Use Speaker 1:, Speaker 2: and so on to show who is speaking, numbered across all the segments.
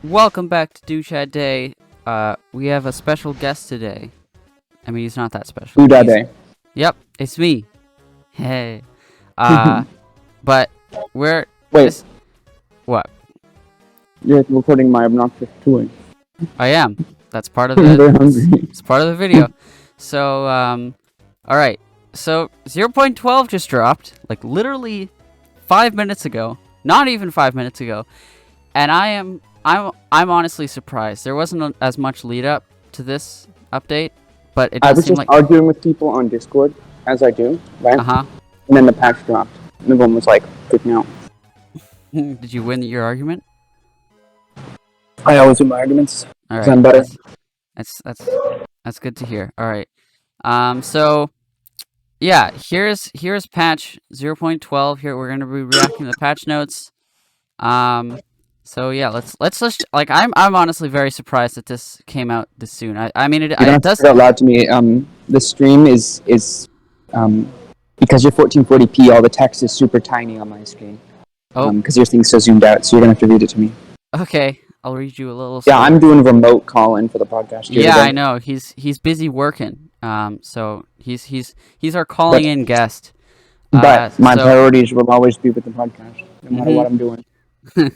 Speaker 1: Welcome back to DooChatDay. We have a special guest today. I mean, he's not that special.
Speaker 2: DooDaDay.
Speaker 1: Yep, it's me. Hey. But we're...
Speaker 2: Wait.
Speaker 1: What?
Speaker 2: You're recording my obnoxious toy.
Speaker 1: I am. That's part of
Speaker 2: I'm very
Speaker 1: the...
Speaker 2: hungry.
Speaker 1: It's part of the video. So, alright. So, 0.12 just dropped. Like, literally 5 minutes ago. Not even 5 minutes ago. And I'm honestly surprised. There wasn't as much lead up to this update, but it does
Speaker 2: I was
Speaker 1: seem
Speaker 2: just
Speaker 1: like
Speaker 2: arguing with people on Discord, as I do, right?
Speaker 1: Uh-huh.
Speaker 2: And then the patch dropped. And everyone was like, freaking out.
Speaker 1: Did you win your argument?
Speaker 2: I always win my arguments.
Speaker 1: All right.
Speaker 2: I'm better.
Speaker 1: That's good to hear. All right. So yeah, here's patch 0.12. Here we're gonna be reacting to the patch notes. So yeah, let's just like I'm honestly very surprised that this came out this soon. I mean it does
Speaker 2: say it out loud to me. The stream is because you're 1440p, all the text is super tiny on my screen.
Speaker 1: Oh.
Speaker 2: Because your thing's so zoomed out, so you're gonna have to read it to me.
Speaker 1: Okay, I'll read you a little.
Speaker 2: Yeah, I'm doing remote call-in for the podcast.
Speaker 1: Yeah, I know. He's busy working. So he's our calling in guest.
Speaker 2: But my priorities will always be with the podcast, no matter what I'm doing.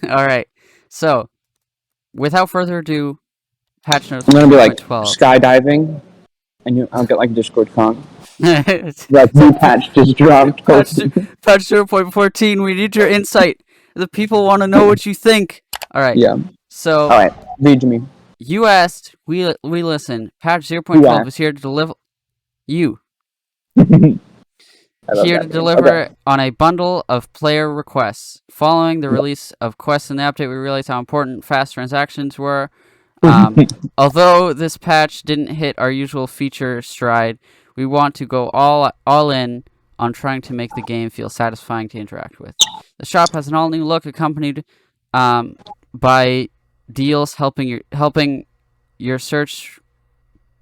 Speaker 1: All right. So, without further ado, patch notes.
Speaker 2: I'm gonna be like
Speaker 1: 12.
Speaker 2: skydiving, and I'll get like Discord con. Like new patch just dropped.
Speaker 1: Patch 0.14. We need your insight. The people want to know what you think. All right.
Speaker 2: Yeah.
Speaker 1: So.
Speaker 2: All right. Read to me.
Speaker 1: You asked. We listen. Patch 0.12 is here to deliver. You. Here to deliver on a bundle of player requests. Following the release of quests in the update, we realized how important fast transactions were. Although this patch didn't hit our usual feature stride, we want to go all in on trying to make the game feel satisfying to interact with. The shop has an all-new look accompanied by deals helping your search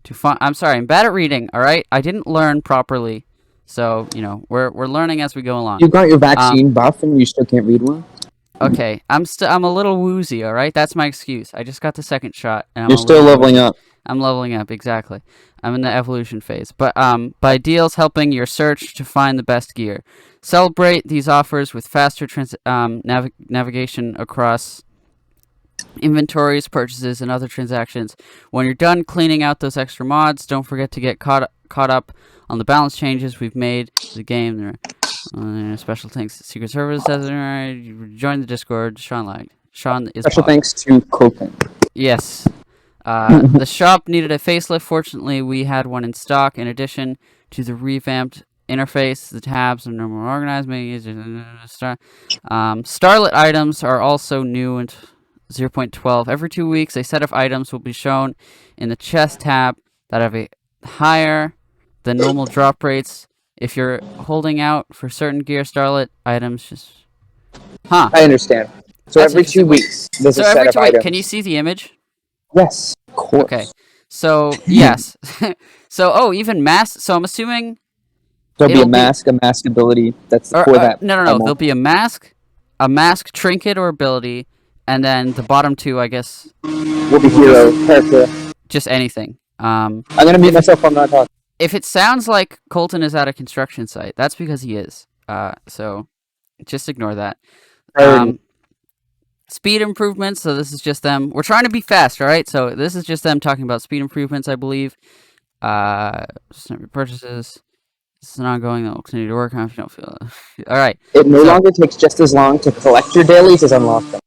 Speaker 1: to find... I'm sorry, I'm bad at reading, alright? I didn't learn properly. So, you know, we're learning as we go along.
Speaker 2: You got your vaccine buff and you still can't read well?
Speaker 1: Okay, I'm a little woozy, all right? That's my excuse. I just got the second shot. And
Speaker 2: You're still leveling up.
Speaker 1: I'm leveling up, exactly. I'm in the evolution phase. But by deals helping your search to find the best gear. Celebrate these offers with faster navigation across inventories, purchases, and other transactions. When you're done cleaning out those extra mods, don't forget to get caught up on the balance changes we've made to the game. Special thanks to Secret Service. Join the Discord. Sean is
Speaker 2: special thanks to Colton.
Speaker 1: Yes. The shop needed a facelift. Fortunately, we had one in stock. In addition to the revamped interface, the tabs are no more organized. Starlit items are also new in 0.12. Every 2 weeks, a set of items will be shown in the chest tab that have a higher than normal drop rates. If you're holding out for certain gear, Starlit items just... Huh.
Speaker 2: I understand. So that's every 2 weeks, there's a set of items.
Speaker 1: Can you see the image?
Speaker 2: Yes, of course.
Speaker 1: Okay. So, yes. So, even mask... So, I'm assuming...
Speaker 2: There'll be a mask ability that's for that.
Speaker 1: No. There'll be a mask trinket or ability, and then the bottom two, I guess...
Speaker 2: will be hero, character.
Speaker 1: Just anything. I'm
Speaker 2: gonna mute myself on that talk.
Speaker 1: If it sounds like Colton is at a construction site, that's because he is. So just ignore that. Speed improvements. So this is just them. We're trying to be fast, all right? So this is just them talking about speed improvements, I believe. Purchases. This is an ongoing that will continue to work on if you don't feel it. All right.
Speaker 2: It no longer takes just as long to collect your dailies as unlock them.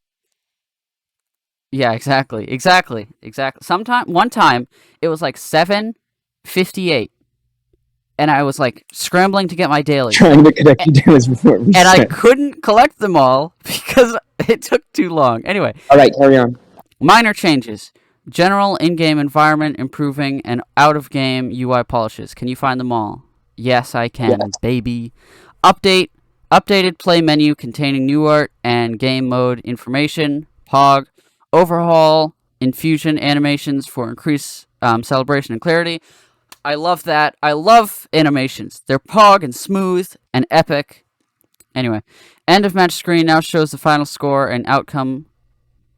Speaker 1: Yeah, exactly. One time, it was like 7:58. And I was like scrambling to get my dailies.
Speaker 2: Trying to connect your dailies before it reset.
Speaker 1: And I couldn't collect them all because it took too long. Anyway.
Speaker 2: Alright, carry on. Minor
Speaker 1: changes. General in-game environment improving and out-of-game UI polishes. Can you find them all? Yes, I can, baby. Updated play menu containing new art and game mode information. POG. Overhaul infusion animations for increased celebration and clarity. I love that. I love animations. They're pog and smooth and epic. Anyway, end of match screen now shows the final score and outcome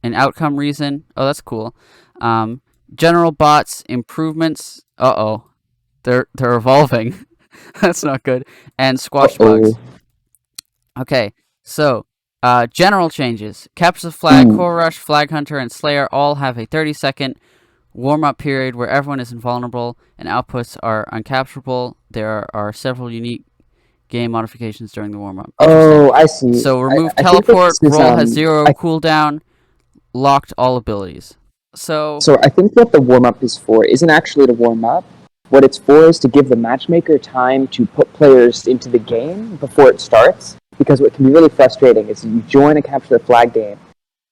Speaker 1: an outcome reason. Oh, that's cool. General bots improvements. They're evolving. That's not good. And squash bugs. Okay, so general changes. Capture the Flag, Core Rush, Flag Hunter, and Slayer all have a 30-second warm-up period where everyone is invulnerable and outputs are uncapturable. There are several unique game modifications during the warm-up.
Speaker 2: Oh, I see.
Speaker 1: So remove
Speaker 2: I
Speaker 1: teleport, roll has 0 cooldown, locked all abilities. So
Speaker 2: I think what the warm-up is for isn't actually to warm up. What it's for is to give the matchmaker time to put players into the game before it starts. Because what can be really frustrating is you join a Capture the Flag game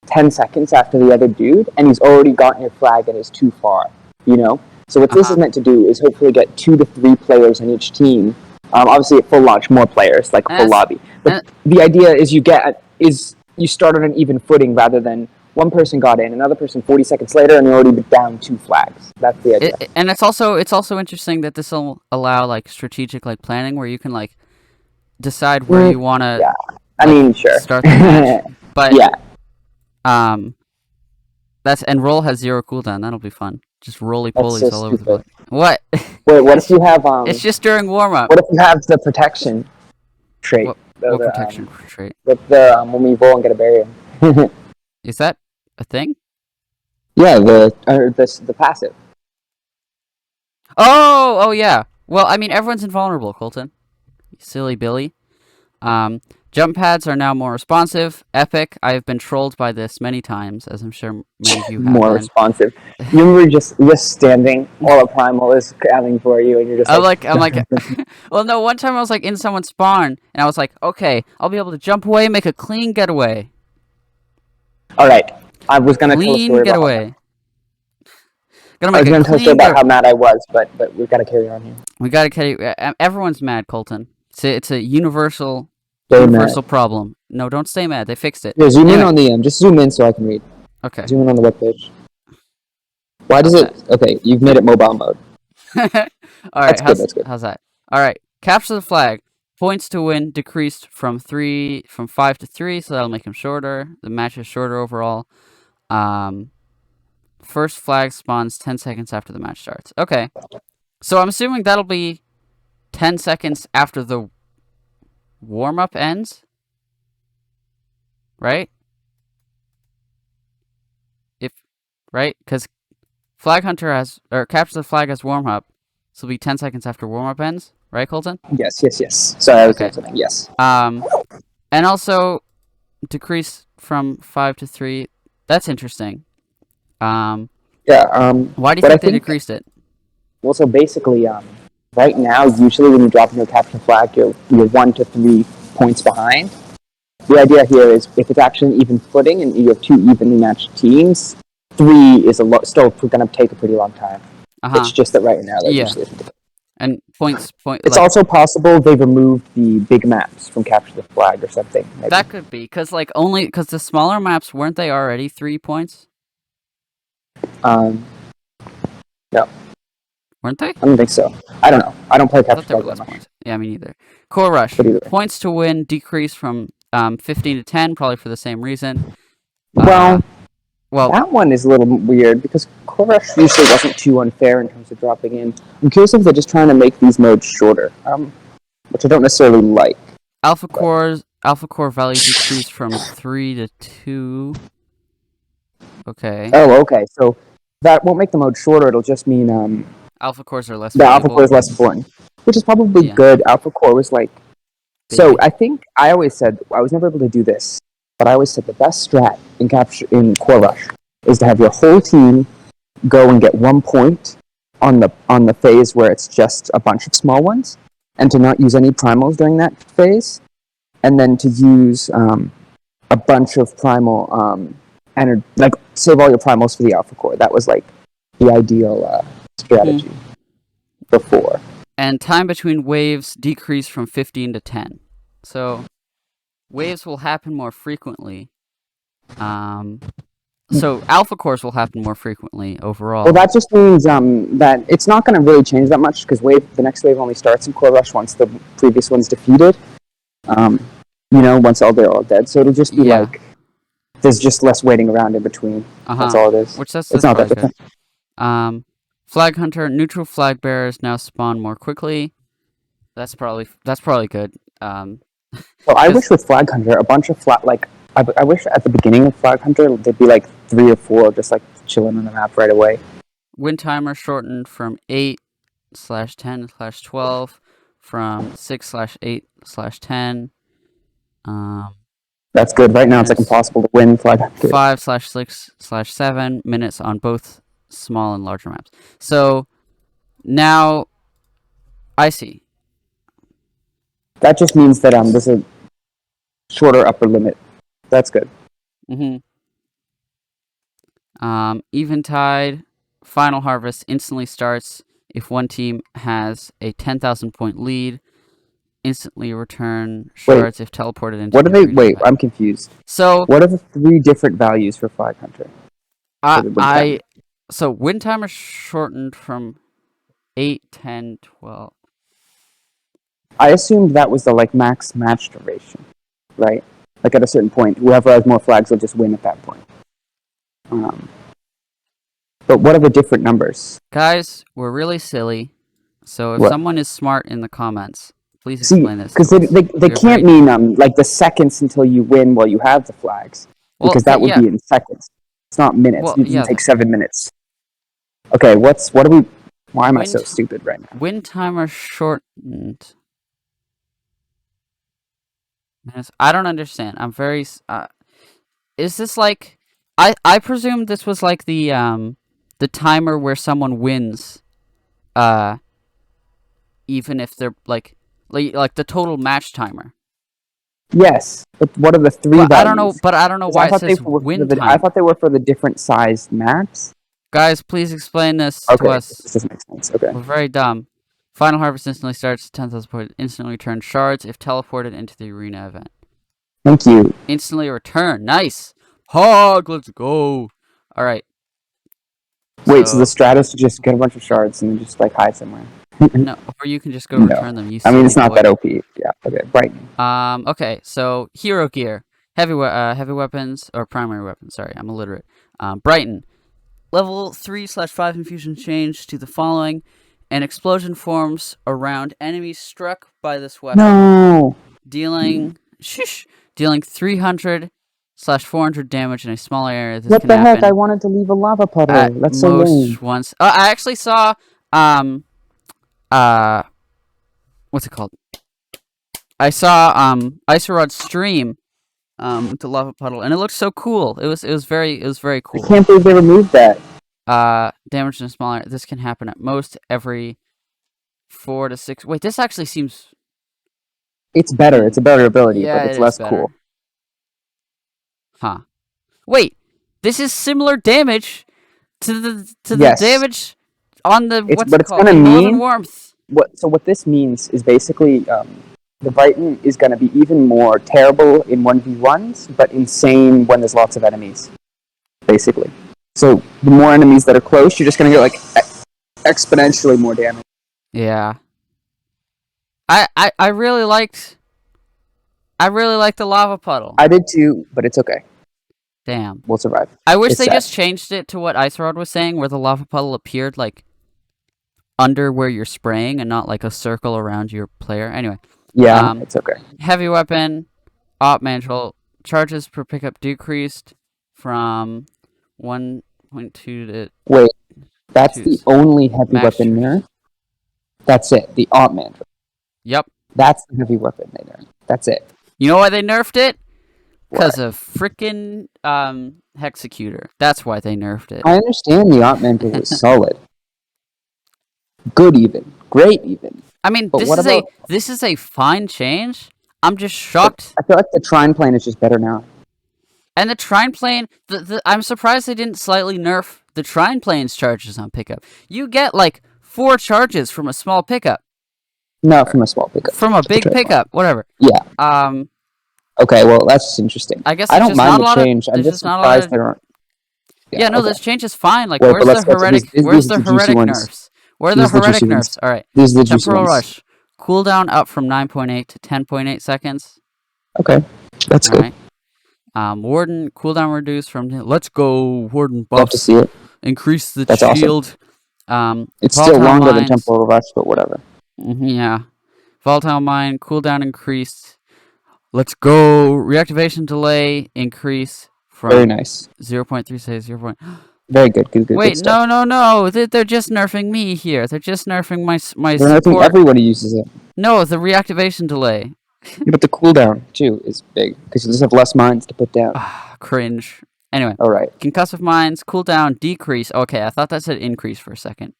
Speaker 2: 10 seconds after the other dude, and he's already gotten your flag and is too far, you know? So what this is meant to do is hopefully get 2 to 3 players on each team. Obviously, at full launch, more players, like a full lobby. But the idea is you start on an even footing rather than one person got in, another person 40 seconds later, and you're already down 2 flags. That's the idea.
Speaker 1: And it's also interesting that this will allow like strategic like planning where you can like decide where you want to.
Speaker 2: Yeah, I mean, sure.
Speaker 1: Start the match, but
Speaker 2: yeah.
Speaker 1: And roll has 0 cooldown. That'll be fun. Just roly-polies
Speaker 2: so
Speaker 1: all over the
Speaker 2: stupid.
Speaker 1: place. What?
Speaker 2: Wait, what if you have
Speaker 1: It's just during warm-up.
Speaker 2: What if you have the protection trait?
Speaker 1: What protection trait?
Speaker 2: With the when we roll and get a barrier.
Speaker 1: Is that a thing?
Speaker 2: Yeah, the passive.
Speaker 1: Oh yeah. Well, I mean, everyone's invulnerable, Colton. You silly Billy. Jump pads are now more responsive. Epic. I have been trolled by this many times, as I'm sure many of you have.
Speaker 2: More responsive. You were just standing while a primal is coming for you, and you're just
Speaker 1: I'm like, well, no. One time I was like in someone's spawn, and I was like, okay, I'll be able to jump away, and make a clean getaway.
Speaker 2: All right, I was gonna
Speaker 1: tell a story getaway.
Speaker 2: I was gonna tell a story about how mad I was, but we've got to carry on here.
Speaker 1: We got to carry. Everyone's mad, Colton. It's a universal problem. No, don't stay mad. They fixed it.
Speaker 2: Yeah, zoom in on the just zoom in so I can read.
Speaker 1: Okay.
Speaker 2: Zoom in on the webpage. Why does it? Okay, you've made it mobile mode.
Speaker 1: All right. That's good. How's that? All right. Capture the Flag. Points to win decreased from 5 to 3, so that'll make him shorter. The match is shorter overall. First flag spawns 10 seconds after the match starts. Okay. So I'm assuming that'll be 10 seconds after the warm-up ends? Right? Because Flag Hunter Capture the Flag has warm-up, so it'll be 10 seconds after warm-up ends? Right, Colton?
Speaker 2: Yes. Sorry, I was doing something. Yes.
Speaker 1: And also decrease from 5 to 3. That's interesting.
Speaker 2: Yeah.
Speaker 1: Why do you think they decreased it?
Speaker 2: Well, so basically, right now, usually when you drop into a Capture the Flag, you're 1 to 3 points behind. The idea here is if it's actually an even footing and you have 2 evenly matched teams, 3 is still going to take a pretty long time. It's just that right now, usually isn't.
Speaker 1: And points.
Speaker 2: It's also possible they removed the big maps from Capture the Flag or something. Maybe.
Speaker 1: That could be because the smaller maps weren't they already 3 points?
Speaker 2: No.
Speaker 1: Weren't they?
Speaker 2: I don't think so. I don't know. I don't play Capture the Flag that much.
Speaker 1: Points. Yeah, me neither. Core Rush. Points to win decrease from 15 to 10, probably for the same reason.
Speaker 2: Well, that one is a little weird because Core Rush usually wasn't too unfair in terms of dropping in. I'm curious if they're just trying to make these modes shorter, which I don't necessarily like.
Speaker 1: Alpha Core value decreased from 3 to 2. Okay.
Speaker 2: Oh, okay. So that won't make the mode shorter. It'll just mean
Speaker 1: Alpha Cores are less.
Speaker 2: The Alpha Core is less important, which is probably good. Alpha Core was like. So I think I always said I was never able to do this, but I always said the best strat in Core Rush is to have your whole team go and get 1 point on the phase where it's just a bunch of small ones, and to not use any primals during that phase, and then to use a bunch of primal and save all your primals for the Alpha Core. That was like the ideal strategy before.
Speaker 1: And time between waves decreased from 15 to 10. So waves will happen more frequently. So Alpha Cores will happen more frequently overall.
Speaker 2: Well, that just means that it's not going to really change that much because the next wave only starts in Core Rush once the previous one's defeated. Once they're all dead. So it'll just be There's just less waiting around in between. That's all it is.
Speaker 1: Which that's
Speaker 2: it's not that
Speaker 1: probably
Speaker 2: different.
Speaker 1: good. Flag hunter, neutral flag bearers now spawn more quickly. That's probably good.
Speaker 2: Well, I wish with Flag Hunter, a bunch of I wish at the beginning of Flag Hunter, there'd be like 3 or 4 just like chilling on the map right away.
Speaker 1: Win timer shortened from 8/10/12 from 6/8/10.
Speaker 2: That's good. Right now, it's like impossible to win Flag Hunter.
Speaker 1: 5/6/7 minutes on both small and larger maps. So now I see.
Speaker 2: That just means that there's a shorter upper limit. That's good.
Speaker 1: Eventide, final harvest instantly starts if one team has a 10,000 point lead. Instantly return shards if teleported into.
Speaker 2: What are they? Wait, I'm confused.
Speaker 1: So
Speaker 2: what are the 3 different values for Flag Hunter?
Speaker 1: So win timer shortened from 8, 10, 12.
Speaker 2: I assumed that was the like max match duration, right? Like at a certain point, whoever has more flags will just win at that point. But what are the different numbers?
Speaker 1: Guys, we're really silly. So if someone is smart in the comments, please explain this.
Speaker 2: Because they can't mean like the seconds until you win while you have the flags. Because that would be in seconds. It's not minutes.
Speaker 1: Well,
Speaker 2: it doesn't take 7 minutes. Okay, why am I so stupid right now?
Speaker 1: Win timer shortened. I don't understand. I'm very. Is this like? I presume this was like the timer where someone wins, even if they're like the total match timer.
Speaker 2: Yes, but what are the 3 values?
Speaker 1: I don't know why it says win timer.
Speaker 2: I thought they were for the different sized maps.
Speaker 1: Guys, please explain this to us.
Speaker 2: This doesn't make sense. Okay.
Speaker 1: We're very dumb. Final harvest instantly starts. 10,000 points instantly return shards if teleported into the arena event.
Speaker 2: Thank you.
Speaker 1: Instantly return. Nice. Hog, let's go. All right.
Speaker 2: Wait, so the strat is to just get a bunch of shards and then just like hide somewhere.
Speaker 1: No, or you can just go return them.
Speaker 2: It's not that OP. Yeah. Okay. Brighton.
Speaker 1: Okay. So hero gear, heavy weapons or primary weapons. Sorry, I'm illiterate. Brighton, level 3/5 infusion change to the following: an explosion forms around enemies struck by this weapon.
Speaker 2: No.
Speaker 1: Dealing 300/400 damage in a small area.
Speaker 2: What the heck? I wanted to leave a lava puddle. That's so lame.
Speaker 1: Once. I actually saw what's it called? I saw Icerod's stream with the lava puddle, and it looked so cool. It was very cool.
Speaker 2: I can't believe they removed that.
Speaker 1: Damage in a small area. This can happen at most every 4 to 6. Wait, this actually seems.
Speaker 2: It's better. It's a better ability,
Speaker 1: Yeah,
Speaker 2: but it's less cool.
Speaker 1: Huh. Wait, this is similar damage to the damage on the Northern Warmth.
Speaker 2: What this means is basically the Brighton is going to be even more terrible in 1v1s, but insane when there's lots of enemies. Basically. So the more enemies that are close, you're just going to get like exponentially more damage.
Speaker 1: Yeah. I really liked the lava puddle.
Speaker 2: I did too, but it's okay.
Speaker 1: Damn.
Speaker 2: We'll survive.
Speaker 1: I wish they just changed it to what Icerod was saying, where the lava puddle appeared like under where you're spraying and not like a circle around your player. Anyway.
Speaker 2: Yeah, it's okay.
Speaker 1: Heavy weapon, op mantle, charges per pickup decreased from 1.2 to.
Speaker 2: Wait, that's the only heavy weapon nerf? That's it, the op mantle.
Speaker 1: Yep.
Speaker 2: That's the heavy weapon they nerfed. That's it.
Speaker 1: You know why they nerfed it? Because of frickin' Hexecutor. That's why they nerfed it.
Speaker 2: I understand the op mantle was solid. Good even. Great even.
Speaker 1: I mean, this is a fine change. I'm just shocked.
Speaker 2: I feel like the Trine plane is just better now.
Speaker 1: And the Trine plane, I'm surprised they didn't slightly nerf the Trine plane's charges on pickup. You get like 4 charges from a small pickup.
Speaker 2: No, from a small pickup.
Speaker 1: From a big pickup, whatever.
Speaker 2: Yeah. Okay, well, that's just interesting.
Speaker 1: I guess
Speaker 2: I don't mind the change. I'm just surprised there aren't.
Speaker 1: Yeah, no, this change is fine. Like, where's the heretic nerfs? Where are the heretic nerfs? All right.
Speaker 2: These are the
Speaker 1: Temporal Rush. Cooldown up from 9.8 to 10.8 seconds.
Speaker 2: Okay. That's good.
Speaker 1: Right. Warden cooldown reduced from let's go Warden
Speaker 2: Love to
Speaker 1: buffs.
Speaker 2: see it.
Speaker 1: Increase the
Speaker 2: That's awesome.
Speaker 1: shield.
Speaker 2: It's
Speaker 1: Volatile
Speaker 2: still longer than
Speaker 1: Mines.
Speaker 2: Temporal Rush, but whatever.
Speaker 1: Yeah. Volatile Mine cooldown increased. Let's go. Reactivation delay increase from
Speaker 2: Very nice.
Speaker 1: 0.3 to 0.
Speaker 2: Very good. Good
Speaker 1: Wait,
Speaker 2: stuff.
Speaker 1: no. They're just nerfing me here. They're just nerfing my
Speaker 2: They're nerfing
Speaker 1: support.
Speaker 2: everyone who uses it.
Speaker 1: No, the reactivation delay.
Speaker 2: Yeah, but the cooldown too is big because you just have less mines to put down.
Speaker 1: Cringe. Anyway.
Speaker 2: All right.
Speaker 1: Concussive mines cooldown decrease. Okay, I thought that said increase for a second.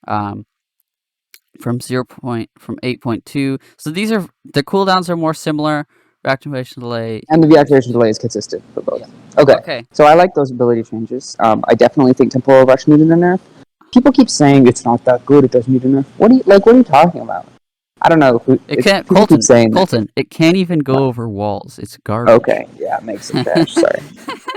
Speaker 1: From 8.2. So these are the cooldowns are more similar. Reactivation delay.
Speaker 2: And the reactivation delay is consistent for both.
Speaker 1: Yeah.
Speaker 2: Okay. So I like those ability changes. I definitely think Temporal Rush needed a nerf. People keep saying it's not that good. It doesn't need a nerf. What are you talking about? I don't know.
Speaker 1: It can't.
Speaker 2: Keep saying
Speaker 1: Colton. It can't even go over walls. It's garbage.
Speaker 2: Okay. Yeah, it makes it trash. Sorry.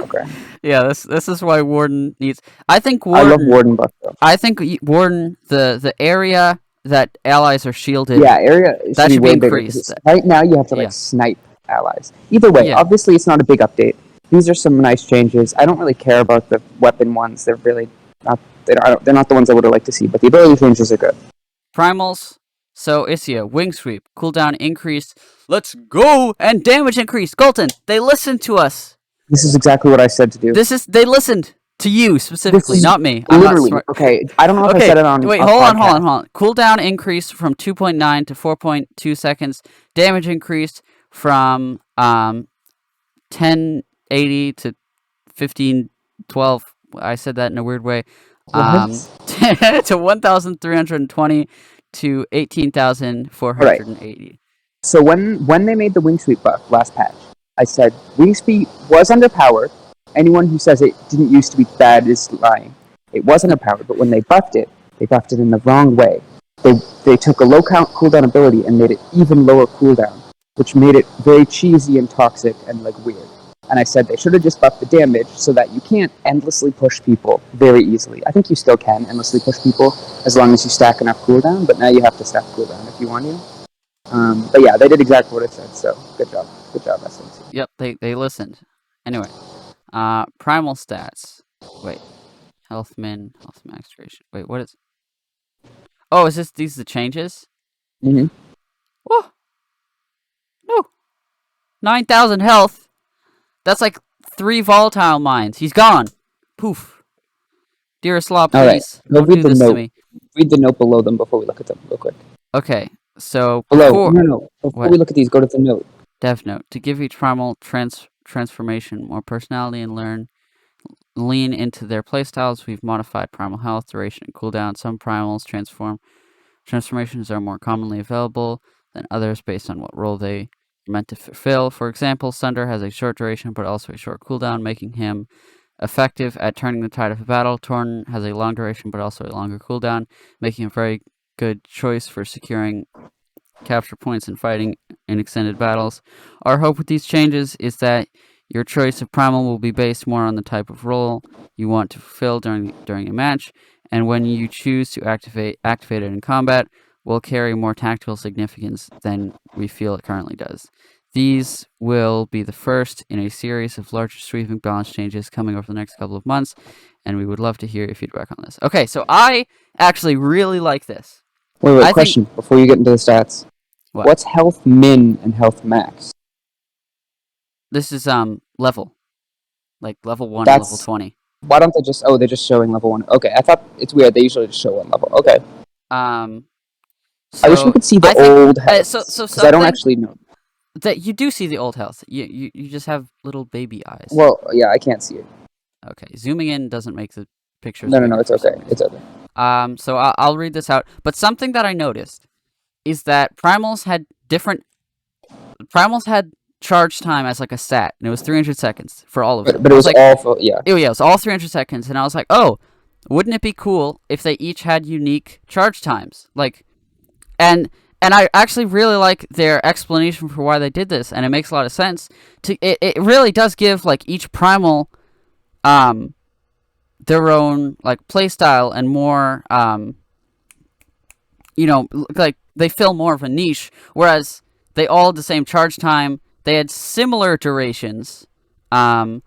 Speaker 2: Okay.
Speaker 1: Yeah, this is why Warden needs. I think Warden.
Speaker 2: I love Warden buff though.
Speaker 1: I think Warden the area that allies are shielded.
Speaker 2: Yeah, area
Speaker 1: that should be
Speaker 2: bigger,
Speaker 1: increased.
Speaker 2: Right now, you have to snipe allies. Either way, obviously, it's not a big update. These are some nice changes. I don't really care about the weapon ones. They're really not. They're not the ones I would have liked to see. But the ability changes are good.
Speaker 1: Primals. So Isia, wing sweep, cooldown increased. Let's go, and damage increased. Colton, they listened to us.
Speaker 2: This is exactly what I said to do.
Speaker 1: They listened to you specifically, not me.
Speaker 2: Literally. Okay. I don't know if I said it on.
Speaker 1: Wait, hold on. Cooldown increased from 2.9 to 4.2 seconds. Damage increased from 1080 to 1512. I said that in a weird way. To 1,320 to 18,480.
Speaker 2: Right. So when they made the wing sweep buff last patch, I said wing sweep was underpowered. Anyone who says it didn't used to be bad is lying. It was underpowered, but when they buffed it in the wrong way. They took a low count cooldown ability and made it even lower cooldown, which made it very cheesy and toxic and weird. And I said they should have just buffed the damage so that you can't endlessly push people very easily. I think you still can endlessly push people as long as you stack enough cooldown, but now you have to stack cooldown if you want to. But yeah, they did exactly what I said, so good job, SMC.
Speaker 1: Yep, they listened. Anyway, primal stats. Wait, health min, health max duration. Wait, what is? Oh, these the changes?
Speaker 2: Mm-hmm.
Speaker 1: Whoa! No, 9,000 health. That's like 3 volatile mines. He's gone. Poof. Dearest Law, please don't do this to me.
Speaker 2: Read the note below them before we look at them real quick.
Speaker 1: Okay, so
Speaker 2: before we look at these, go to the note.
Speaker 1: Dev note. To give each primal transformation more personality and lean into their playstyles, we've modified primal health, duration, and cooldown. Some primals transformations are more commonly available than others based on what role they meant to fulfill. For example, Sunder has a short duration but also a short cooldown, making him effective at turning the tide of a battle. Torn has a long duration but also a longer cooldown, making a very good choice for securing capture points and fighting in extended battles. Our hope with these changes is that your choice of primal will be based more on the type of role you want to fulfill during a match, and when you choose to activate it in combat, will carry more tactical significance than we feel it currently does. These will be the first in a series of larger sweeping balance changes coming over the next couple of months, and we would love to hear your feedback on this. Okay, so I actually really like this.
Speaker 2: Wait, question before you get into the stats.
Speaker 1: What?
Speaker 2: What's health min and health max?
Speaker 1: This is level. Like level 1 and level 20.
Speaker 2: Why don't they just they're just showing level 1. Okay, I thought it's weird. They usually just show one level. Okay.
Speaker 1: So
Speaker 2: I wish we could see the old health.
Speaker 1: So
Speaker 2: I don't actually know.
Speaker 1: That you do see the old health. You just have little baby eyes.
Speaker 2: Well, yeah, I can't see it.
Speaker 1: Okay, zooming in doesn't make the pictures.
Speaker 2: No, it's okay. It's okay.
Speaker 1: So I'll read this out. But something that I noticed is that primals had charge time as like a stat, and it was 300 seconds for all of them.
Speaker 2: But it was all
Speaker 1: yeah, it was all 300 seconds, and I was like, oh, wouldn't it be cool if they each had unique charge times? And I actually really like their explanation for why they did this, and it makes a lot of sense. It really does give each primal their own play style and more they fill more of a niche, whereas they all had the same charge time. They had similar durations,
Speaker 2: Nock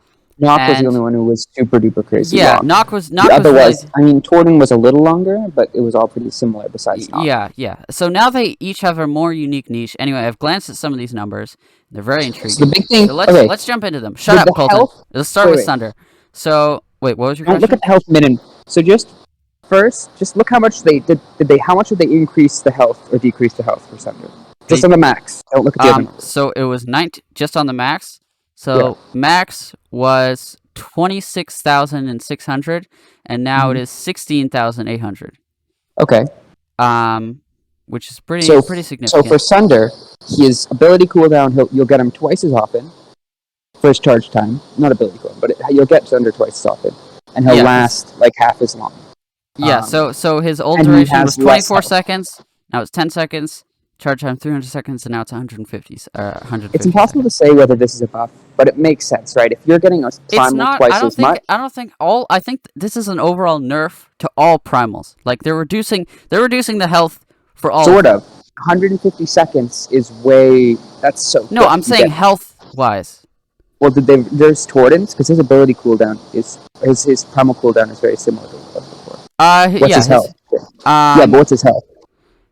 Speaker 2: was the
Speaker 1: and
Speaker 2: only one who was super duper crazy
Speaker 1: yeah,
Speaker 2: long.
Speaker 1: Nock was
Speaker 2: Otherwise,
Speaker 1: really.
Speaker 2: I mean, Torden was a little longer, but it was all pretty similar besides Nock.
Speaker 1: Yeah. So now they each have a more unique niche. Anyway, I've glanced at some of these numbers. They're very
Speaker 2: So
Speaker 1: intriguing.
Speaker 2: the big thing.
Speaker 1: So
Speaker 2: Okay,
Speaker 1: let's jump into them. Shut
Speaker 2: with
Speaker 1: up,
Speaker 2: the
Speaker 1: Colton.
Speaker 2: health.
Speaker 1: Let's start with
Speaker 2: wait.
Speaker 1: Sunder. So wait, what was your
Speaker 2: Don't look
Speaker 1: question?
Speaker 2: at the health min. So just look how much they did. How much did they increase the health or decrease the health for Sunder? Just on the max. Don't look at the other numbers.
Speaker 1: So it was 19 just on the max. So max was 26,600, and now it is 16,800.
Speaker 2: Okay.
Speaker 1: Which is pretty
Speaker 2: So
Speaker 1: significant.
Speaker 2: for Sunder, his ability cooldown, you'll get him twice as often for his charge time. Not ability cooldown, but you'll get Sunder twice as often, and he'll last like half as long.
Speaker 1: Yeah. So his old duration was 24 seconds. Now it's 10 seconds. Charge time 300 seconds, and now it's 150. 150
Speaker 2: it's impossible to say whether this is a buff, but it makes sense, right? If you're getting a primal twice as much,
Speaker 1: I think this is an overall nerf to all primals. Like they're reducing the health for all.
Speaker 2: Sort of. 150 seconds is way. That's so.
Speaker 1: No, I'm saying health wise.
Speaker 2: Well, there's Torden's because his ability cooldown is his primal cooldown is very similar to what it was before. What's his health? But what's his health?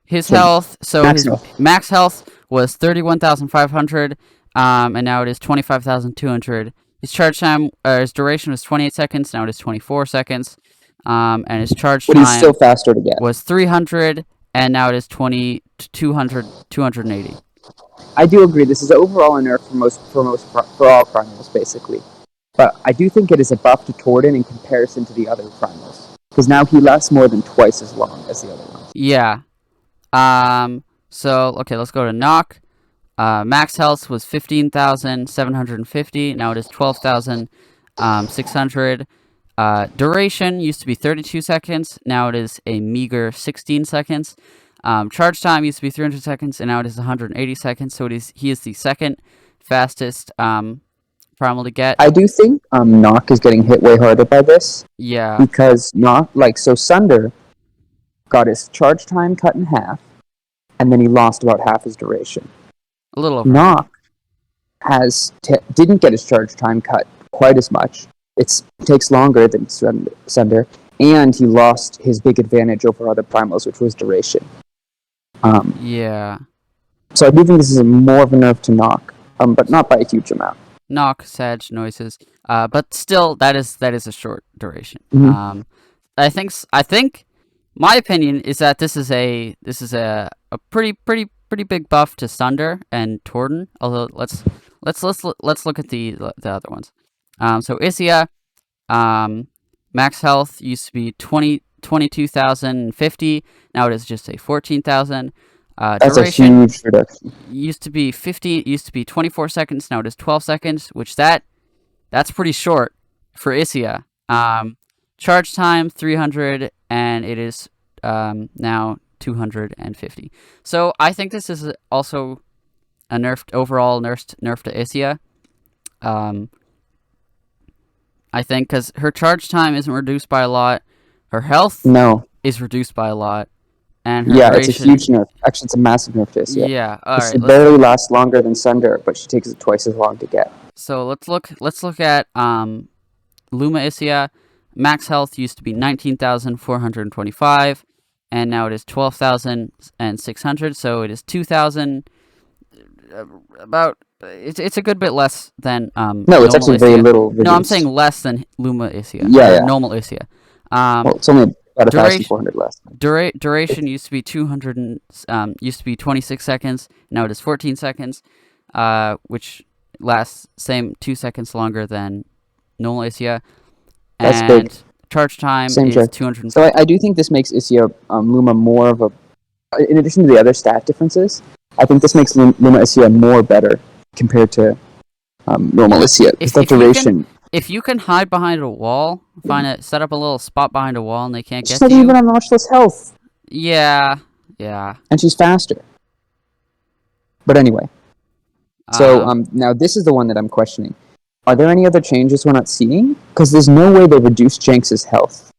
Speaker 1: His health. So his max health was 31,500, and now it is 25,200. His charge time, his duration was 28 seconds. Now it is 24 seconds. And his charge time.
Speaker 2: But he's still faster to get.
Speaker 1: Was 300, and now it is 280.
Speaker 2: I do agree. This is overall a nerf for all primals, basically. But I do think it is a buff to Torden in comparison to the other primals, because now he lasts more than twice as long as the other ones.
Speaker 1: Yeah. So okay, let's go to Nock. Max health was 15,750. Now it is 12,600. Duration used to be 32 seconds. Now it is a meager 16 seconds. Charge time used to be 300 seconds, and now it is 180 seconds. So he is the second fastest primal to get.
Speaker 2: I do think Nock is getting hit way harder by this.
Speaker 1: Yeah.
Speaker 2: Because Sunder got his charge time cut in half, and then he lost about half his duration.
Speaker 1: A little over.
Speaker 2: Nock didn't get his charge time cut quite as much. It takes longer than Sunder, and he lost his big advantage over other primals, which was duration.
Speaker 1: Yeah.
Speaker 2: So I do think this is more of a nerf to Nock, but not by a huge amount.
Speaker 1: Knock, Sag, noises, but still, that is a short duration.
Speaker 2: Mm-hmm.
Speaker 1: I think my opinion is that this is a pretty big buff to Sunder and Torden. Although let's look at the other ones. So Isia, max health used to be 22,050. Now it is just a 14,000.
Speaker 2: That's duration, a huge reduction.
Speaker 1: Used to be 24 seconds. Now it is 12 seconds, which that's pretty short for Isia. Charge time 300, and it is now 250. So I think this is also a overall nerf to Isia. I think because her charge time isn't reduced by a lot, her health is reduced by a lot, and her duration,
Speaker 2: it's a huge nerf. Actually, it's a massive nerf to Isia.
Speaker 1: Yeah, all right.
Speaker 2: She barely lasts longer than Sunder, but she takes it twice as long to get.
Speaker 1: So let's look at Luma Isia. Max health used to be 19,425, and now it is 12,600. So it is 2,000. About it's a good bit less than
Speaker 2: no, it's actually very little reduced.
Speaker 1: No, I'm saying less than Luma Isia. Normal Isia.
Speaker 2: Well, it's only about 1,400 less.
Speaker 1: Duration used to be 26 seconds. Now it is 14 seconds, which lasts 2 seconds longer than normal Isia.
Speaker 2: That's
Speaker 1: and
Speaker 2: big.
Speaker 1: Charge time
Speaker 2: Same
Speaker 1: is 200.
Speaker 2: So I do think this makes Isia Luma more of a. In addition to the other stat differences, I think this makes Luma Isia more better compared to normal Isia.
Speaker 1: If you can hide behind a wall, set up a little spot behind a wall, and they can't get
Speaker 2: to you. She's not even on notchless health.
Speaker 1: Yeah.
Speaker 2: And she's faster. But anyway. So now this is the one that I'm questioning. Are there any other changes we're not seeing? Because there's no way they reduce Jenks' health.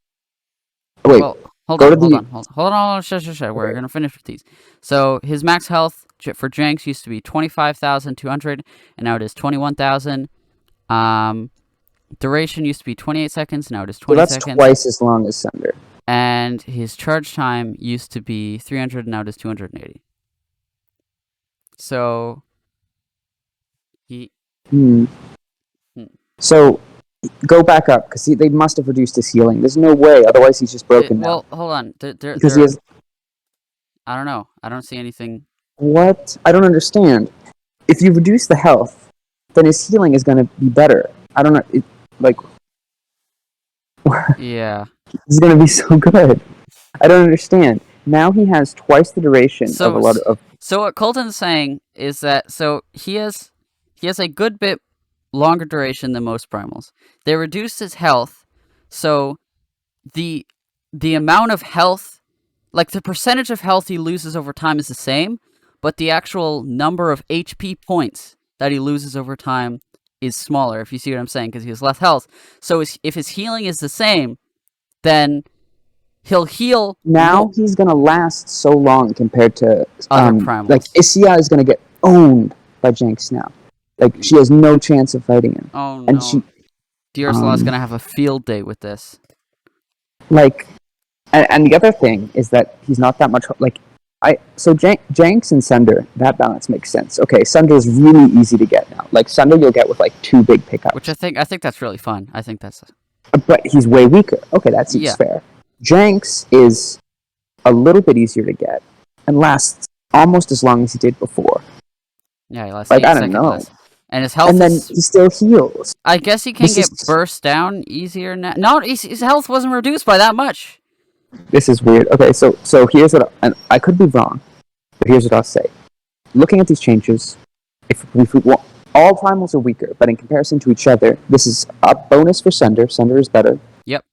Speaker 2: Wait.
Speaker 1: Well, hold on. Shush. We're gonna finish with these. So his max health for Jenks used to be 25,200, and now it is 21,000. Duration used to be 28 seconds, now it is
Speaker 2: So
Speaker 1: 20
Speaker 2: that's
Speaker 1: seconds.
Speaker 2: twice as long as Sunder.
Speaker 1: And his charge time used to be 300, now it is 280. So he.
Speaker 2: So go back up, because they must have reduced his healing. There's no way, otherwise he's just broken now.
Speaker 1: Well, hold on.
Speaker 2: Because he has.
Speaker 1: I don't know. I don't see anything.
Speaker 2: What? I don't understand. If you reduce the health, then his healing is going to be better. I don't know.
Speaker 1: Yeah.
Speaker 2: It's going to be so good. I don't understand. Now he has twice the duration of a lot of.
Speaker 1: So what Colton's saying is that he has a good bit longer duration than most primals. They reduced his health, so the amount of health, like the percentage of health he loses over time is the same, but the actual number of HP points that he loses over time is smaller, if you see what I'm saying, because he has less health. So if his healing is the same, then he'll heal.
Speaker 2: Now he's going to last so long compared to
Speaker 1: other primals.
Speaker 2: Like Isia is going to get owned by Jinx now. Like she has no chance of fighting him.
Speaker 1: Oh
Speaker 2: and
Speaker 1: no. Dearslaw is going to have a field day with this.
Speaker 2: Like, and the other thing is that he's not that much like. So Jinx and Sunder, that balance makes sense. Okay, Sunder is really easy to get now. Like Sunder, you'll get with like 2 big pickups.
Speaker 1: Which I think that's really fun. I think that's.
Speaker 2: But he's way weaker. Okay, that seems fair. Jinx is a little bit easier to get and lasts almost as long as he did before.
Speaker 1: Yeah, he lasts
Speaker 2: like
Speaker 1: 8
Speaker 2: I don't
Speaker 1: seconds
Speaker 2: know.
Speaker 1: less. And his health.
Speaker 2: And then he still heals.
Speaker 1: I guess he can get burst down easier now. No, his health wasn't reduced by that much.
Speaker 2: This is weird. Okay, so here's what, and I could be wrong, but here's what I'll say. Looking at these changes, if we want, all primals are weaker, but in comparison to each other, this is a bonus for Sunder. Sunder is better.
Speaker 1: Yep.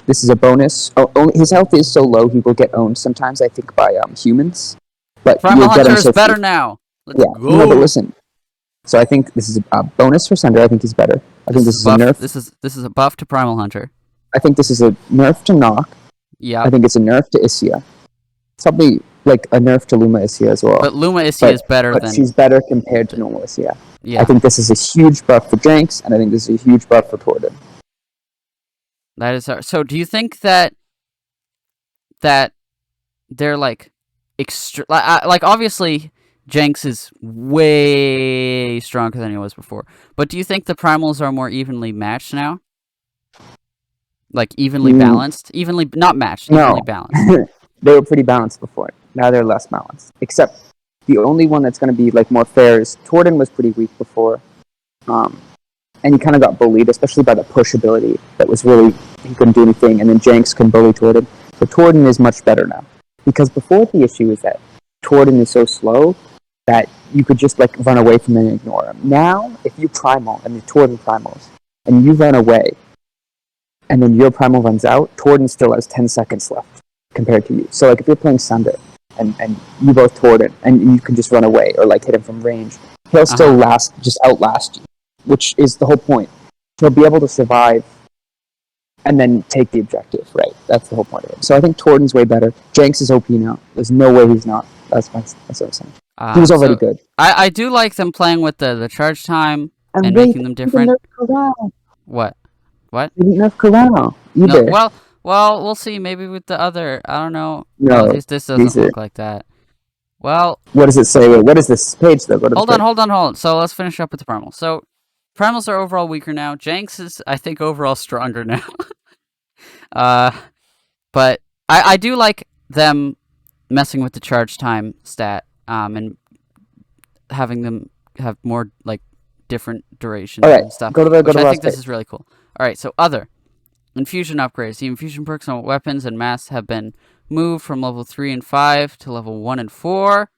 Speaker 2: This is a bonus. His health is so low, he will get owned sometimes, I think, by humans. But
Speaker 1: Primal Hunter is better now. Let's go.
Speaker 2: No, but listen. So I think this is a bonus for Sunder. I think he's better. I think this is a nerf.
Speaker 1: This is a buff to Primal Hunter.
Speaker 2: I think this is a nerf to Nock.
Speaker 1: Yeah.
Speaker 2: I think it's a nerf to Isia. It's probably like a nerf to Luma Isia as well.
Speaker 1: But Luma Isia is better than...
Speaker 2: But she's better compared to normal Isia.
Speaker 1: Yeah.
Speaker 2: I think this is a huge buff for Jinx, and I think this is a huge buff for Torden.
Speaker 1: That is... So do you think that they're like... like obviously Jinx is way stronger than he was before. But do you think the primals are more evenly matched now? Like evenly balanced? Not matched, evenly balanced.
Speaker 2: They were pretty balanced before. Now they're less balanced. Except the only one that's going to be like more fair is Torden was pretty weak before. And he kind of got bullied, especially by the push ability. That was really, he couldn't do anything, and then Jinx can bully Torden. So Torden is much better now. Because before the issue is that Torden is so slow that you could just like run away from him and ignore him. Now, if you primal, and the Torden primals, and you run away, and then your primal runs out, Torden still has 10 seconds left compared to you. So like if you're playing Sunder, and you both Torden, and you can just run away, or like hit him from range, he'll still outlast you, which is the whole point. He'll be able to survive, and then take the objective, right? That's the whole point of it. So I think Torden's way better. Jinx is OP now. There's no way he's not. That's what I'm saying. He was already good.
Speaker 1: I do like them playing with the charge time and making them different. What? What?
Speaker 2: They didn't nerf Corral either.
Speaker 1: No, well, we'll see. Maybe with the other, I don't know.
Speaker 2: No,
Speaker 1: well, this doesn't look like that. Well,
Speaker 2: what does it say? What is this page though?
Speaker 1: Hold on. So let's finish up with the primals. So primals are overall weaker now. Jinx is, I think, overall stronger now. But I do like them messing with the charge time stat, and having them have more like different durations and stuff. I think this is really cool. All right, so other infusion upgrades. The infusion perks on weapons and masks have been moved from level 3 and 5 to level 1 and 4.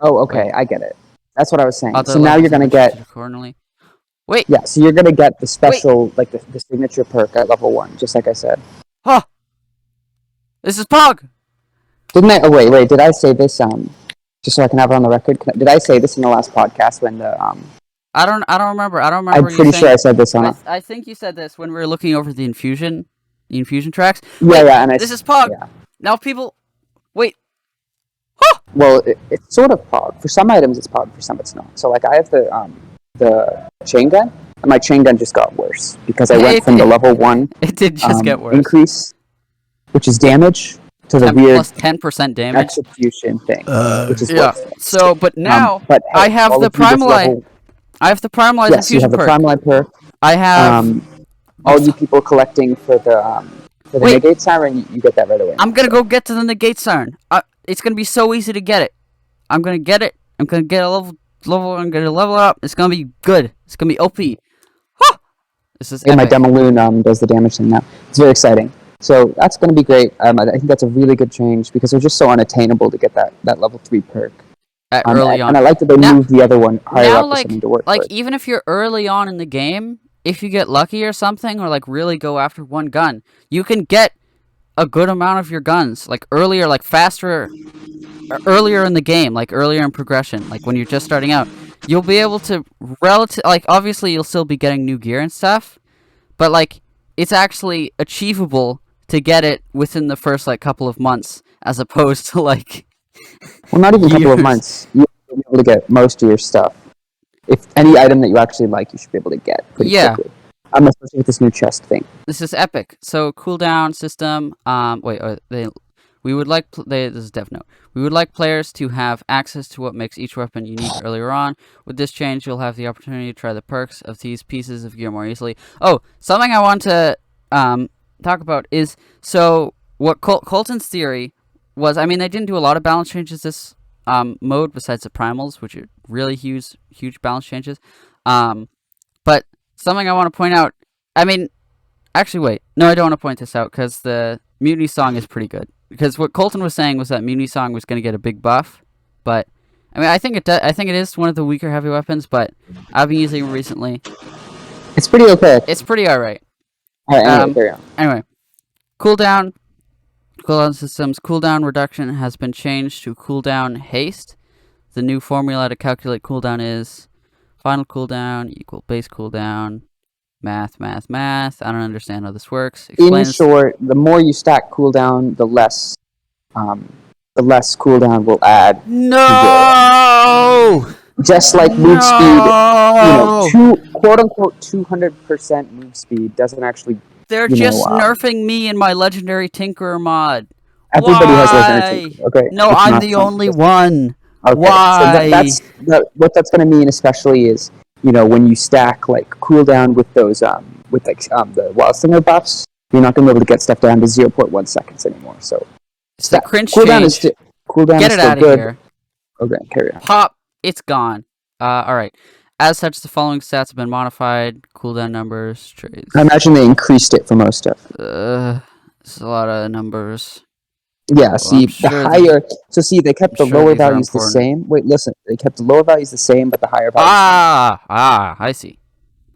Speaker 2: Oh, okay, I get it. That's what I was saying.
Speaker 1: Other
Speaker 2: so now you're gonna get
Speaker 1: accordingly. Wait.
Speaker 2: Yeah, so you're gonna get the special, like the signature perk at level 1, just like I said.
Speaker 1: Huh. This is Pog.
Speaker 2: Didn't I? Oh wait. Did I say this? Just so I can have it on the record. Did I say this in the last podcast when the
Speaker 1: I don't remember.
Speaker 2: I'm pretty sure I said this on it.
Speaker 1: I think you said this when we were looking over the infusion tracks.
Speaker 2: Yeah, and
Speaker 1: this is Pog.
Speaker 2: Yeah.
Speaker 1: Now people, wait.
Speaker 2: Huh! Well, it's sort of Pog. For some items, it's Pog. For some, it's not. So, like, I have the chain gun. and my chain gun just got worse because I went from the level 1
Speaker 1: It did just get worse.
Speaker 2: increase, which is damage, to the weird
Speaker 1: plus 10% damage
Speaker 2: execution thing, which is
Speaker 1: yeah.
Speaker 2: worse.
Speaker 1: So, but now
Speaker 2: but hey,
Speaker 1: I have the Primal. I have the Primal
Speaker 2: yes, you have the Primal perk.
Speaker 1: I have.
Speaker 2: All you people collecting for the negate siren, you get that right away.
Speaker 1: I'm gonna go get to the negate siren. It's gonna be so easy to get it. I'm gonna get it. I'm gonna get a level. I'm gonna level it up. It's gonna be good. It's gonna be OP. Huh! This is epic.
Speaker 2: My Demaloon does the damage thing now. It's very exciting. So that's going to be great. I think that's a really good change because it was just so unattainable to get that level 3 perk.
Speaker 1: Early on.
Speaker 2: And I like that they moved the other one higher up for something to work
Speaker 1: like
Speaker 2: for.
Speaker 1: Even if you're early on in the game, if you get lucky or something, or like really go after one gun, you can get a good amount of your guns, like earlier, like faster, earlier in the game, like earlier in progression, like when you're just starting out. You'll be able to obviously you'll still be getting new gear and stuff, but like it's actually achievable to get it within the first like couple of months, as opposed to like
Speaker 2: not even a couple of months. You'll be able to get most of your stuff. If any item that you actually like, you should be able to get pretty quickly. Especially with this new chest thing.
Speaker 1: This is epic. So cooldown system. This is Dev Note. We would like players to have access to what makes each weapon unique earlier on. With this change, you'll have the opportunity to try the perks of these pieces of gear more easily. Oh, something I want to talk about is, so what Colton's theory was, I mean, they didn't do a lot of balance changes this mode besides the primals, which are really huge balance changes. But something I want to point out, I mean, actually wait, no, I don't want to point this out because the Mutiny Song is pretty good. Because what Colton was saying was that Mutiny Song was going to get a big buff, but I mean, I think it is one of the weaker heavy weapons, but I've been using it recently.
Speaker 2: It's pretty okay.
Speaker 1: It's pretty alright.
Speaker 2: Alright, carry on.
Speaker 1: Anyway, cooldown systems. Cooldown reduction has been changed to cooldown haste. The new formula to calculate cooldown is final cooldown equal base cooldown. Math. I don't understand how this works.
Speaker 2: In short, the more you stack cooldown, the less cooldown will add.
Speaker 1: No!
Speaker 2: Just like move speed, quote unquote 200% move speed doesn't actually.
Speaker 1: They're just nerfing me in my legendary Tinkerer mod.
Speaker 2: Everybody has legendary Tinkerer. Okay.
Speaker 1: No, I'm the only one.
Speaker 2: Okay.
Speaker 1: Why?
Speaker 2: So what that's going to mean, especially, is when you stack like cooldown with those the Wildslinger buffs, you're not going to be able to get stuff down to 0.1 seconds anymore. So
Speaker 1: it's the cringe
Speaker 2: cooldown
Speaker 1: change.
Speaker 2: Cooldown
Speaker 1: Get
Speaker 2: is
Speaker 1: it
Speaker 2: still
Speaker 1: out
Speaker 2: good.
Speaker 1: of here.
Speaker 2: Okay, carry on.
Speaker 1: Pop. It's gone. Alright. As such, the following stats have been modified. Cooldown numbers, trades.
Speaker 2: I imagine they increased it for most stuff.
Speaker 1: It's a lot of numbers.
Speaker 2: Yeah,
Speaker 1: well,
Speaker 2: see, the higher... So see, they kept the lower values the same. Wait, listen. They kept the lower values the same, but the higher values...
Speaker 1: I see.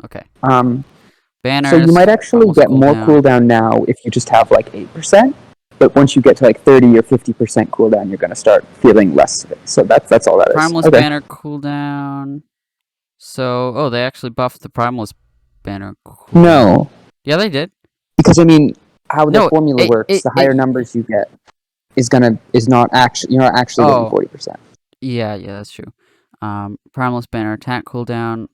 Speaker 1: Okay. Banners...
Speaker 2: So you might actually get more cooldown now if you just have, like, 8%. But once you get to, like, 30 or 50% cooldown, you're going to start feeling less of it. So that's all that is.
Speaker 1: Primalist banner cooldown... So, they actually buffed the Primalist banner cooldown.
Speaker 2: No.
Speaker 1: Yeah, they did.
Speaker 2: Because, I mean, how the formula works, the higher numbers you get is not actually, you're not actually getting 40%.
Speaker 1: Yeah, that's true. Primalist banner attack cooldown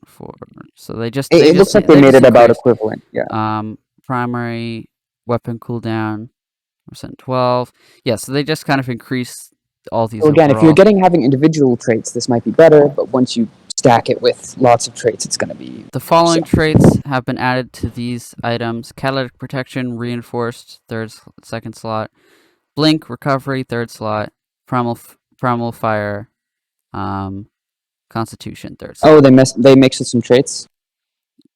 Speaker 1: so they just
Speaker 2: it looks like they made it about equivalent. Yeah.
Speaker 1: Primary weapon cooldown percent 12. Yeah, so they just kind of increased all these.
Speaker 2: So again, if you're having individual traits, this might be better, but once you stack it with lots of traits, it's going to be...
Speaker 1: The following traits have been added to these items: catalytic protection reinforced, second slot. Blink recovery, third slot. Primal fire, constitution, third slot.
Speaker 2: Oh, they mixed with some traits.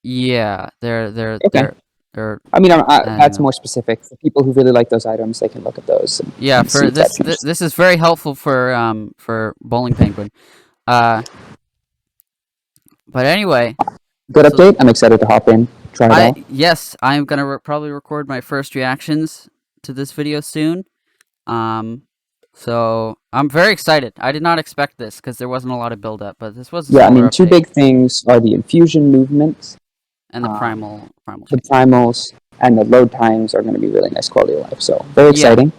Speaker 1: Yeah, they're.
Speaker 2: I mean, that's more specific for people who really like those items. They can look at those. And
Speaker 1: for this is very helpful for Bowling Penguin. But anyway,
Speaker 2: good update. I'm excited to hop in. Try it out.
Speaker 1: Yes, I'm gonna probably record my first reactions to this video soon. So I'm very excited. I did not expect this because there wasn't a lot of build up, but this was
Speaker 2: two big things are the infusion movements
Speaker 1: and the primal.
Speaker 2: The primals and the load times are going to be really nice quality of life. So very exciting.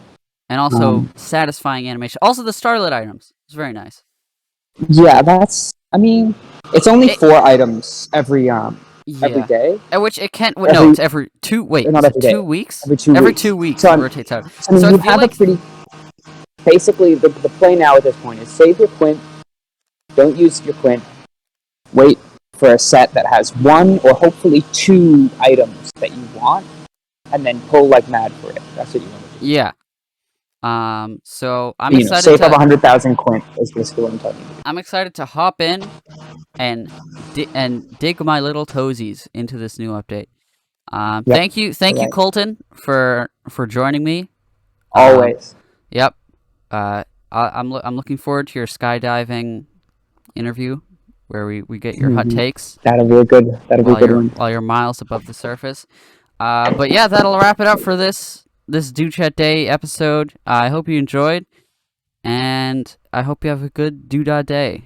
Speaker 1: And also satisfying animation. Also the starlit items. It's very nice.
Speaker 2: Yeah, I mean, it's only 4 items every every
Speaker 1: Yeah.
Speaker 2: day.
Speaker 1: At which it can't. No,
Speaker 2: Every-
Speaker 1: it's every 2. Wait,
Speaker 2: not
Speaker 1: is
Speaker 2: every
Speaker 1: it
Speaker 2: day.
Speaker 1: 2 weeks?
Speaker 2: Every 2
Speaker 1: Every
Speaker 2: weeks.
Speaker 1: 2 weeks
Speaker 2: So
Speaker 1: it rotates out.
Speaker 2: So, I mean,
Speaker 1: So I
Speaker 2: you
Speaker 1: feel
Speaker 2: have
Speaker 1: like
Speaker 2: a pretty... Basically, the play now at this point is save your quint, don't use your quint, wait for a set that has 1 or hopefully 2 items that you want, and then pull like mad for it. That's what you want to do.
Speaker 1: yeah. So I'm
Speaker 2: You know,
Speaker 1: excited
Speaker 2: save up
Speaker 1: to
Speaker 2: 100,000 quint is basically what I'm telling you.
Speaker 1: I'm excited to hop in and dig my little toesies into this new update.
Speaker 2: Yep.
Speaker 1: Thank you,
Speaker 2: Right.
Speaker 1: Colton, for joining me.
Speaker 2: Always.
Speaker 1: Yep. I'm looking forward to your skydiving interview, where we get your hot takes
Speaker 2: That'll be a good one.
Speaker 1: while you're miles above the surface. But yeah, that'll wrap it up for this DooChatDay episode. I hope you enjoyed, and I hope you have a good DooDaDay.